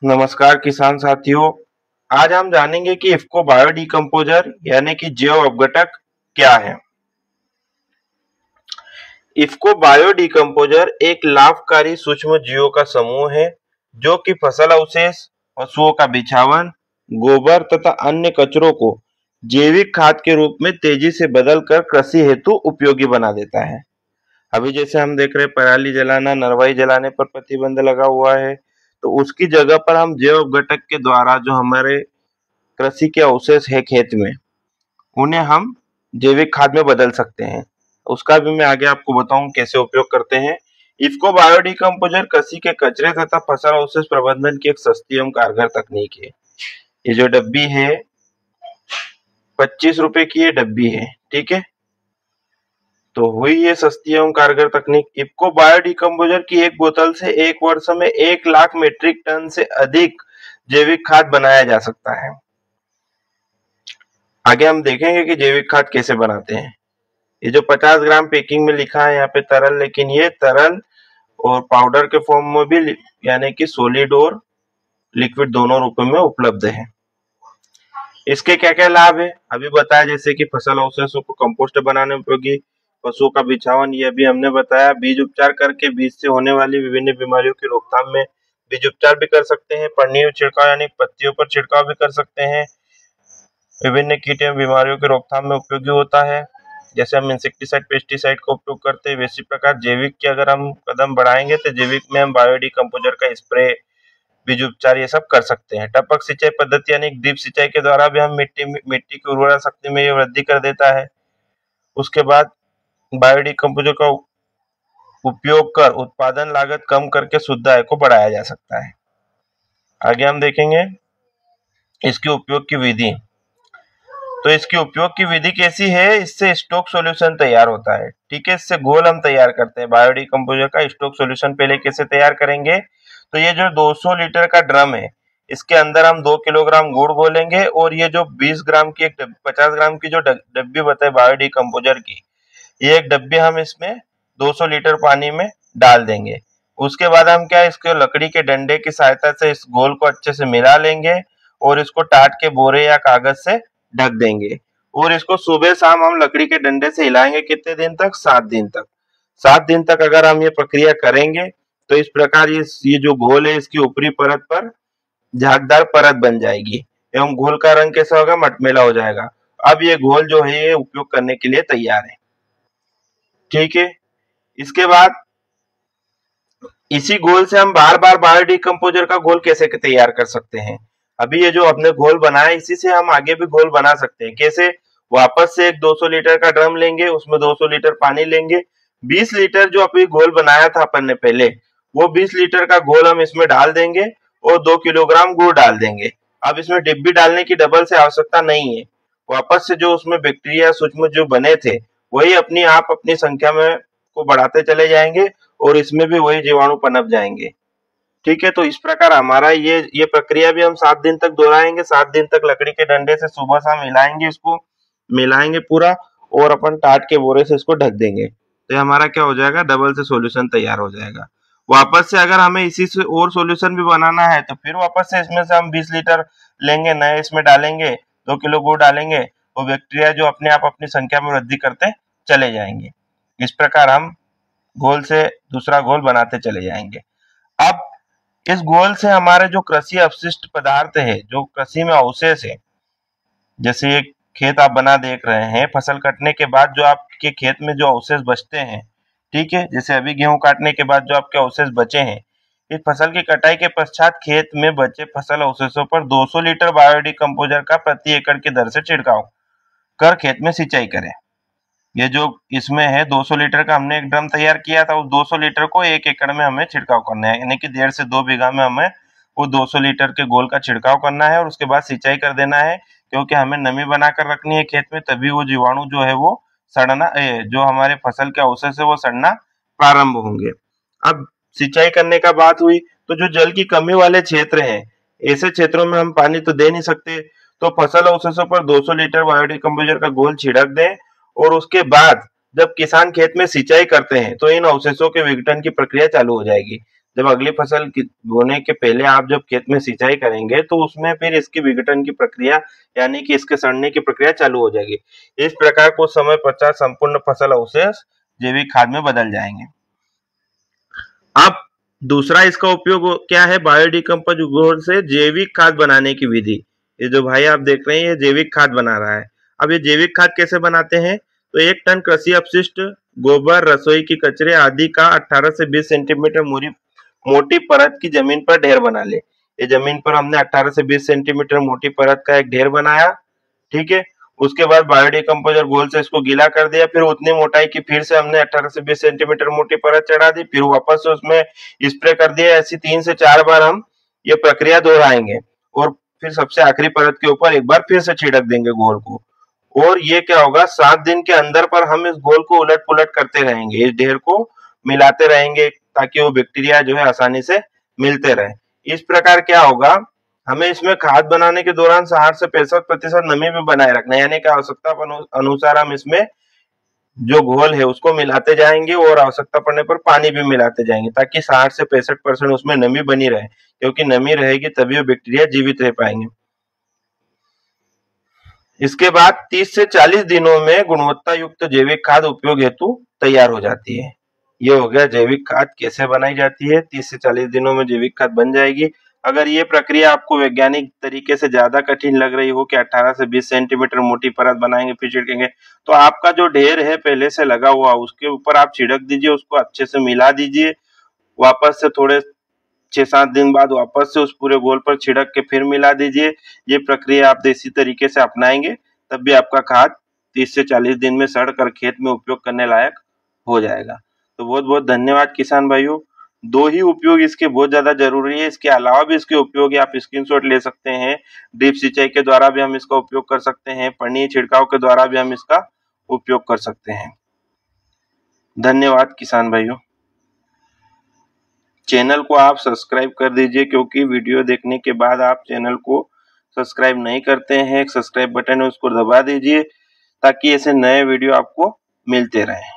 नमस्कार किसान साथियों। आज हम जानेंगे कि इफ्को बायोडिकम्पोजर यानी कि जैव अपघटक क्या है। इफ्को बायोडिकम्पोजर एक लाभकारी सूक्ष्म जीवों का समूह है जो कि फसल अवशेष, पशुओं का बिछावन, गोबर तथा अन्य कचरों को जैविक खाद के रूप में तेजी से बदलकर कृषि हेतु उपयोगी बना देता है। अभी जैसे हम देख रहे हैं पराली जलाना, नरवाई जलाने पर प्रतिबंध लगा हुआ है, तो उसकी जगह पर हम जैव अपघटक के द्वारा जो हमारे कृषि के अवशेष है खेत में, उन्हें हम जैविक खाद में बदल सकते हैं। उसका भी मैं आगे आपको बताऊं कैसे उपयोग करते हैं। इफ्को बायोडिकम्पोजर कृषि के कचरे तथा फसल अवशेष प्रबंधन की एक सस्ती एवं कारगर तकनीक है। ये जो डब्बी है 25 रुपए की ये डब्बी है, ठीक है। तो हुई ये सस्ती एवं कारगर तकनीक। इफ्को बायोडिकम्पोजर की एक बोतल से एक वर्ष में 1 लाख मीट्रिक टन से अधिक जैविक खाद बनाया जा सकता है। आगे हम देखेंगे कि जैविक खाद कैसे बनाते हैं। ये जो 50 ग्राम पैकिंग में लिखा है यहाँ पे तरल, लेकिन ये तरल और पाउडर के फॉर्म में भी यानी कि सॉलिड और लिक्विड दोनों रूपों में उपलब्ध है। इसके क्या क्या लाभ है अभी बताया, जैसे कि फसल अवशेषों को कंपोस्ट बनाने में उपयोगी, पशुओं का बिछावन ये भी हमने बताया, बीज उपचार करके बीज से होने वाली विभिन्न बीमारियों की रोकथाम में बीज उपचार भी कर सकते हैं, पन्नी छिड़काव यानी पत्तियों पर छिड़काव भी कर सकते हैं, विभिन्न कीट एवं बीमारियों की रोकथाम में उपयोगी होता है। जैसे हम इंसेक्टिसाइड पेस्टिसाइड का उपयोग करते हैं, वैसी प्रकार जैविक के अगर हम कदम बढ़ाएंगे तो जैविक में हम बायोडिकम्पोजर का स्प्रे, बीज उपचार ये सब कर सकते हैं। टपक सिंचाई पद्धति यानी ड्रिप सिंचाई के द्वारा भी हम मिट्टी की उर्वरा शक्ति में ये वृद्धि कर देता है। उसके बाद बायोडिकम्पोजर का उपयोग कर उत्पादन लागत कम करके शुद्ध आय को बढ़ाया जा सकता है। आगे हम देखेंगे इसके उपयोग की विधि। तो इसके उपयोग की विधि कैसी है, इससे स्टॉक सॉल्यूशन तैयार होता है, ठीक है। इससे घोल हम तैयार करते हैं। बायोडिकम्पोजर का स्टॉक सॉल्यूशन पहले कैसे तैयार करेंगे, तो ये जो 200 लीटर का ड्रम है इसके अंदर हम 2 किलोग्राम गुड़ घोलेंगे और ये जो 20 ग्राम की 50 ग्राम की जो डब्बी बताए बायोडिकम्पोजर की, ये एक डब्बी हम इसमें 200 लीटर पानी में डाल देंगे। उसके बाद हम क्या इसके लकड़ी के डंडे की सहायता से इस घोल को अच्छे से मिला लेंगे और इसको टाट के बोरे या कागज से ढक देंगे और इसको सुबह शाम हम लकड़ी के डंडे से हिलाएंगे। कितने दिन तक? 7 दिन तक। 7 दिन तक अगर हम ये प्रक्रिया करेंगे तो इस प्रकार ये जो घोल है इसकी ऊपरी परत पर झागदार परत बन जाएगी एवं घोल का रंग कैसा होगा? मटमैला हो जाएगा। अब ये घोल जो है ये उपयोग करने के लिए तैयार है, ठीक है। इसके बाद इसी घोल से हम बार बार बायोडिकम्पोजर का घोल कैसे तैयार कर सकते हैं। अभी ये जो अपने घोल बनाया इसी से हम आगे भी घोल बना सकते हैं। कैसे? वापस से एक 200 लीटर का ड्रम लेंगे, उसमें 200 लीटर पानी लेंगे, 20 लीटर जो अभी घोल बनाया था अपन ने पहले, वो 20 लीटर का घोल हम इसमें डाल देंगे और 2 किलोग्राम गुड़ डाल देंगे। अब इसमें डिब्बी डालने की डबल से आवश्यकता नहीं है। वापस से जो उसमें बैक्टीरिया सूक्ष्म जो बने थे वही अपनी आप अपनी संख्या में को बढ़ाते चले जाएंगे और इसमें भी वही जीवाणु पनप जाएंगे, ठीक है। तो इस प्रकार हमारा ये प्रक्रिया भी हम 7 दिन तक दोहराएंगे। 7 दिन तक लकड़ी के डंडे से सुबह शाम हिलाएंगे, इसको मिलाएंगे पूरा और अपन टाट के बोरे से इसको ढक देंगे। तो ये हमारा क्या हो जाएगा? डबल से सॉल्यूशन तैयार हो जाएगा। वापस से अगर हमें इसी से और सॉल्यूशन भी बनाना है तो फिर वापस से इसमें से हम 20 लीटर लेंगे, नए इसमें डालेंगे, 2 किलो गुड़ डालेंगे, वो बैक्टीरिया जो अपने आप अपनी संख्या में वृद्धि करते चले जाएंगे। इस प्रकार हम घोल से दूसरा घोल बनाते चले जाएंगे। अब इस घोल से हमारे जो कृषि अपशिष्ट पदार्थ है, जो कृषि में अवशेष है, जैसे ये खेत आप बना देख रहे हैं, फसल कटने के बाद जो आपके खेत में जो अवशेष बचते हैं, ठीक है, जैसे अभी गेहूं काटने के बाद जो आपके अवशेष बचे हैं, इस फसल की कटाई के पश्चात खेत में बचे फसल अवशेषों पर 200 लीटर बायोडिकम्पोजर का प्रति एकड़ की दर से छिड़काव कर खेत में सिंचाई करें। ये जो इसमें है 200 लीटर का हमने एक ड्रम तैयार किया था, उस 200 लीटर को 1 एकड़ में हमें छिड़काव करना है, यानी कि 1.5 से 2 बीघा में हमें वो 200 लीटर के घोल का छिड़काव करना है और उसके बाद सिंचाई कर देना है, क्योंकि हमें नमी बनाकर रखनी है खेत में, तभी वो जीवाणु जो है वो सड़ना, जो हमारे फसल के अवशेष है वो सड़ना प्रारंभ होंगे। अब सिंचाई करने का बात हुई तो जो जल की कमी वाले क्षेत्र हैं, ऐसे क्षेत्रों में हम पानी तो दे नहीं सकते, तो फसल अवशेषों पर 200 लीटर बायोडिकम्पोजर का घोल छिड़क दें और उसके बाद जब किसान खेत में सिंचाई करते हैं तो इन अवशेषों के विघटन की प्रक्रिया चालू हो जाएगी। जब अगली फसल बोने के पहले आप जब खेत में सिंचाई करेंगे तो उसमें फिर इसकी विघटन की प्रक्रिया यानी कि इसके सड़ने की प्रक्रिया चालू हो जाएगी। इस प्रकार कुछ समय पश्चात संपूर्ण फसल अवशेष जैविक खाद में बदल जाएंगे। अब दूसरा इसका उपयोग क्या है, बायोडिकम्पोज से जैविक खाद बनाने की विधि। ये जो भाई आप देख रहे हैं ये जैविक खाद बना रहा है। अब ये जैविक खाद कैसे बनाते हैं, तो 1 टन कृषि अपशिष्ट, गोबर, रसोई की कचरे आदि का 18 से 20 सेंटीमीटर मोटी परत की जमीन पर ढेर बना ले। ये जमीन पर हमने 18 से 20 सेंटीमीटर मोटी परत का एक ढेर बनाया, ठीक है। उसके बाद बायोडिकम्पोजर घोल से इसको गीला कर दिया, फिर उतनी मोटाई की फिर से हमने 18 से 20 सेंटीमीटर मोटी परत चढ़ा दी, फिर वापस से उसमें स्प्रे कर दिया। ऐसी 3 से 4 बार हम ये प्रक्रिया दोहराएंगे और फिर सबसे आखिरी परत के ऊपर एक बार फिर से छिड़क देंगे घोल को। और ये क्या होगा, 7 दिन के अंदर पर हम इस घोल को उलट पुलट करते रहेंगे, इस ढेर को मिलाते रहेंगे ताकि वो बैक्टीरिया जो है आसानी से मिलते रहे। इस प्रकार क्या होगा, हमें इसमें खाद बनाने के दौरान 60 से 65% नमी भी बनाए रखना है, यानी कि आवश्यकता अनुसार हम इसमें जो घोल है उसको मिलाते जाएंगे और आवश्यकता पड़ने पर पानी भी मिलाते जाएंगे ताकि 60 से 65% उसमें नमी बनी रहे, क्योंकि नमी रहेगी तभी वो बैक्टीरिया जीवित रह पाएंगे। इसके बाद 30 से 40 दिनों में गुणवत्ता युक्त जैविक खाद उपयोग हेतु तैयार हो जाती है। ये हो गया जैविक खाद कैसे बनाई जाती है। 30 से 40 दिनों में जैविक खाद बन जाएगी। अगर ये प्रक्रिया आपको वैज्ञानिक तरीके से ज्यादा कठिन लग रही हो कि 18 से 20 सेंटीमीटर मोटी परत बनाएंगे फिर छिड़केंगे, तो आपका जो ढेर है पहले से लगा हुआ उसके ऊपर आप छिड़क दीजिए, उसको अच्छे से मिला दीजिए, वापस से थोड़े 6-7 दिन बाद वापस से उस पूरे घोल पर छिड़क के फिर मिला दीजिए। ये प्रक्रिया आप देसी तरीके से अपनाएंगे तब भी आपका खाद 30 से 40 दिन में सड़ कर खेत में उपयोग करने लायक हो जाएगा। तो बहुत बहुत धन्यवाद किसान भाइयों। 2 ही उपयोग इसके बहुत ज्यादा जरूरी है, इसके अलावा भी इसके उपयोग आप स्क्रीनशॉट ले सकते हैं। ड्रिप सिंचाई के द्वारा भी हम इसका उपयोग कर सकते हैं, पानी छिड़काव के द्वारा भी हम इसका उपयोग कर सकते हैं। धन्यवाद किसान भाइयों। चैनल को आप सब्सक्राइब कर दीजिए, क्योंकि वीडियो देखने के बाद आप चैनल को सब्सक्राइब नहीं करते हैं। एक सब्सक्राइब बटन है उसको दबा दीजिए ताकि ऐसे नए वीडियो आपको मिलते रहें।